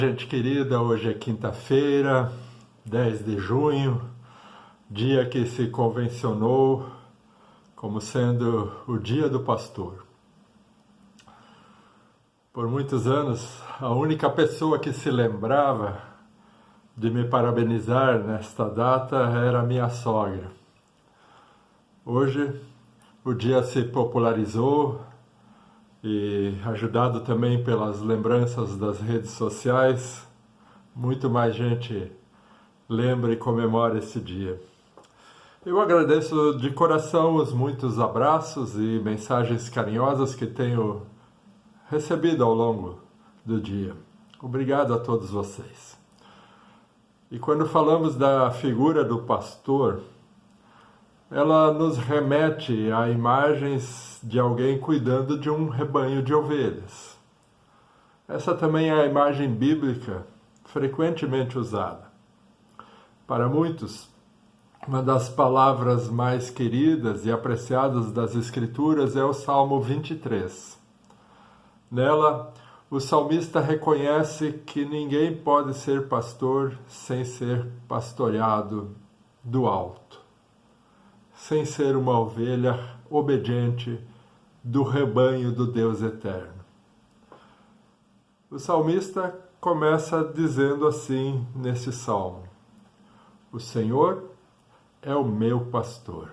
Gente querida, hoje é quinta-feira, 10 de junho, dia que se convencionou como sendo o dia do pastor. Por muitos anos, a única pessoa que se lembrava de me parabenizar nesta data era minha sogra. Hoje, o dia se popularizou e, ajudado também pelas lembranças das redes sociais, muito mais gente lembra e comemora esse dia. Eu agradeço de coração os muitos abraços e mensagens carinhosas que tenho recebido ao longo do dia. Obrigado a todos vocês. E quando falamos da figura do pastor, ela nos remete a imagens de alguém cuidando de um rebanho de ovelhas. Essa também é a imagem bíblica frequentemente usada. Para muitos, uma das palavras mais queridas e apreciadas das Escrituras é o Salmo 23. Nela, o salmista reconhece que ninguém pode ser pastor sem ser pastoreado do alto, sem ser uma ovelha obediente do rebanho do Deus eterno. O salmista começa dizendo assim nesse salmo: o Senhor é o meu pastor.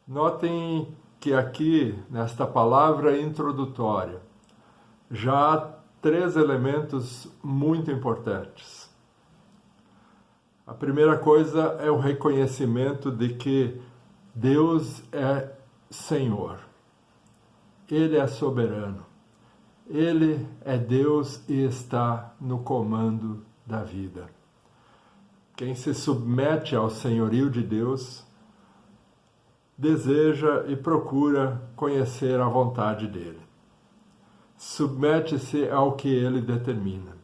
Notem que aqui, nesta palavra introdutória, já há 3 elementos muito importantes. A primeira coisa é o reconhecimento de que Deus é Senhor. Ele é soberano. Ele é Deus e está no comando da vida. Quem se submete ao senhorio de Deus deseja e procura conhecer a vontade dele. Submete-se ao que ele determina.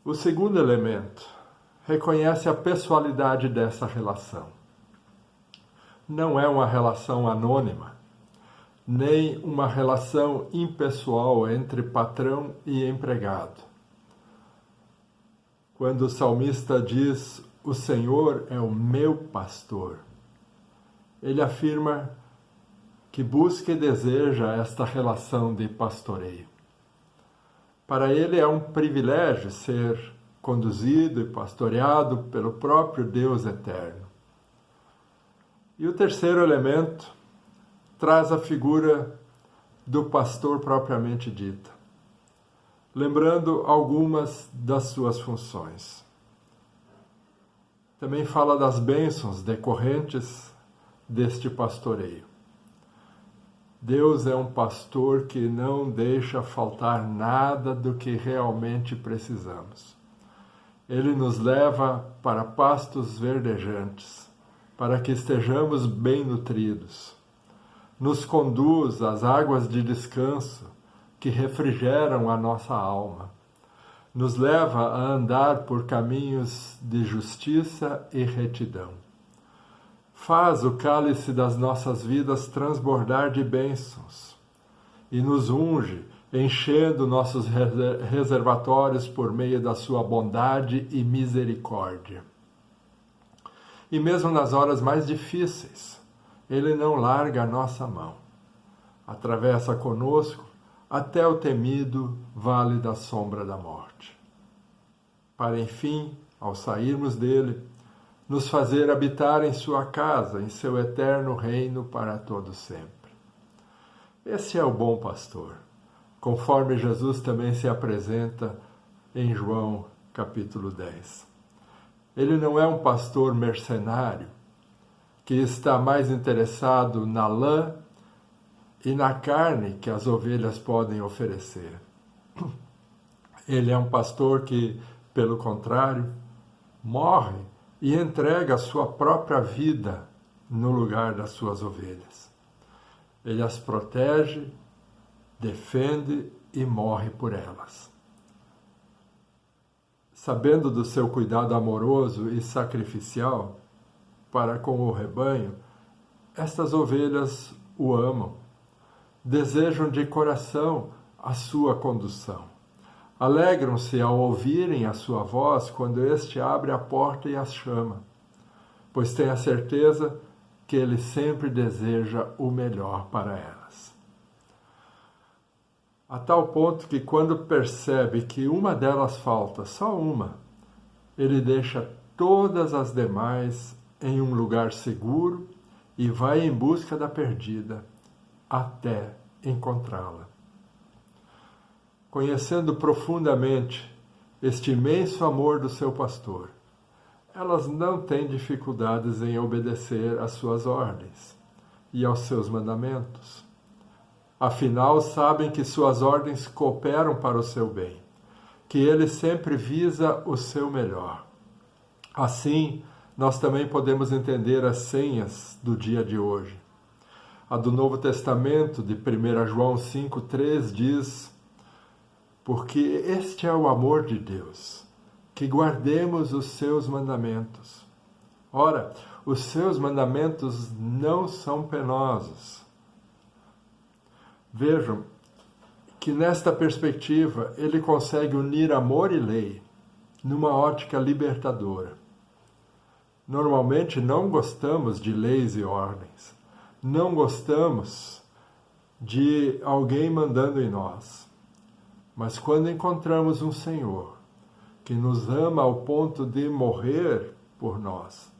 O segundo elemento reconhece a pessoalidade dessa relação. Não é uma relação anônima, nem uma relação impessoal entre patrão e empregado. Quando o salmista diz, o Senhor é o meu pastor, ele afirma que busca e deseja esta relação de pastoreio. Para ele é um privilégio ser conduzido e pastoreado pelo próprio Deus eterno. E o terceiro elemento traz a figura do pastor propriamente dita, lembrando algumas das suas funções. Também fala das bênçãos decorrentes deste pastoreio. Deus é um pastor que não deixa faltar nada do que realmente precisamos. Ele nos leva para pastos verdejantes, para que estejamos bem nutridos. Nos conduz às águas de descanso que refrigeram a nossa alma. Nos leva a andar por caminhos de justiça e retidão. Faz o cálice das nossas vidas transbordar de bênçãos e nos unge, enchendo nossos reservatórios por meio da sua bondade e misericórdia. E mesmo nas horas mais difíceis, Ele não larga a nossa mão. Atravessa conosco até o temido vale da sombra da morte. Para, enfim, ao sairmos dele, nos fazer habitar em sua casa, em seu eterno reino para todo sempre. Esse é o bom pastor, conforme Jesus também se apresenta em João capítulo 10. Ele não é um pastor mercenário, que está mais interessado na lã e na carne que as ovelhas podem oferecer. Ele é um pastor que, pelo contrário, morre e entrega a sua própria vida no lugar das suas ovelhas. Ele as protege, defende e morre por elas. Sabendo do seu cuidado amoroso e sacrificial para com o rebanho, estas ovelhas o amam, desejam de coração a sua condução, Alegram-se ao ouvirem a sua voz quando este abre a porta e as chama, pois têm a certeza que ele sempre deseja o melhor para elas. A tal ponto que quando percebe que uma delas falta, só uma, ele deixa todas as demais em um lugar seguro e vai em busca da perdida até encontrá-la. Conhecendo profundamente este imenso amor do seu pastor, elas não têm dificuldades em obedecer às suas ordens e aos seus mandamentos. Afinal, sabem que suas ordens cooperam para o seu bem, que ele sempre visa o seu melhor. Assim, nós também podemos entender as senhas do dia de hoje. A do Novo Testamento, de 1 João 5,3, diz: porque este é o amor de Deus, que guardemos os seus mandamentos. Ora, os seus mandamentos não são penosos. Vejam que nesta perspectiva ele consegue unir amor e lei numa ótica libertadora. Normalmente não gostamos de leis e ordens, não gostamos de alguém mandando em nós. Mas quando encontramos um Senhor que nos ama ao ponto de morrer por nós,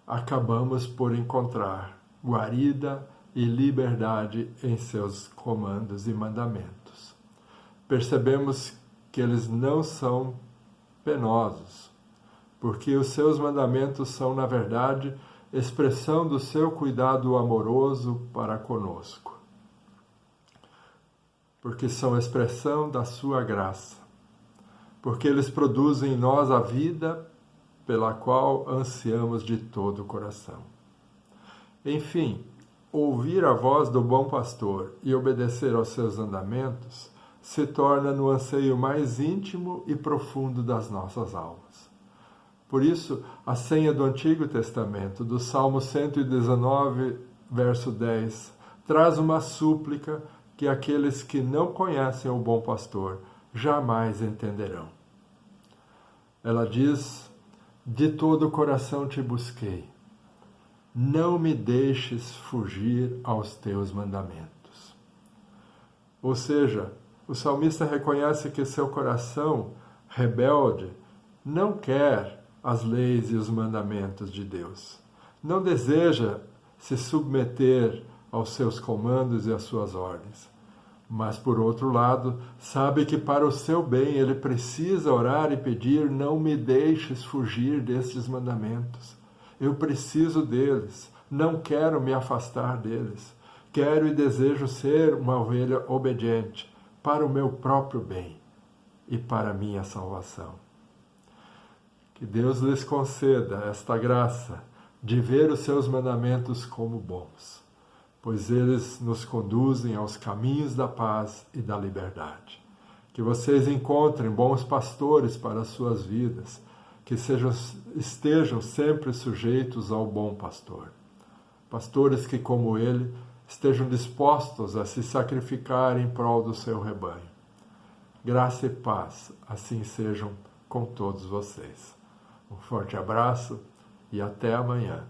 acabamos por encontrar guarida e liberdade em seus comandos e mandamentos. Percebemos que eles não são penosos, porque os seus mandamentos são, na verdade, expressão do seu cuidado amoroso para conosco, porque são expressão da sua graça, porque eles produzem em nós a vida pela qual ansiamos de todo o coração. Enfim, ouvir a voz do bom pastor e obedecer aos seus andamentos se torna no anseio mais íntimo e profundo das nossas almas. Por isso, a senha do Antigo Testamento, do Salmo 119, verso 10, traz uma súplica que aqueles que não conhecem o bom pastor jamais entenderão. Ela diz: de todo o coração te busquei, não me deixes fugir aos teus mandamentos. Ou seja, o salmista reconhece que seu coração rebelde não quer as leis e os mandamentos de Deus. Não deseja se submeter aos seus comandos e às suas ordens. Mas, por outro lado, sabe que para o seu bem ele precisa orar e pedir: não me deixes fugir destes mandamentos. Eu preciso deles, não quero me afastar deles. Quero e desejo ser uma ovelha obediente para o meu próprio bem e para a minha salvação. Que Deus lhes conceda esta graça de ver os seus mandamentos como bons, pois eles nos conduzem aos caminhos da paz e da liberdade. Que vocês encontrem bons pastores para as suas vidas, que estejam sempre sujeitos ao bom pastor. Pastores que, como ele, estejam dispostos a se sacrificar em prol do seu rebanho. Graça e paz assim sejam com todos vocês. Um forte abraço e até amanhã.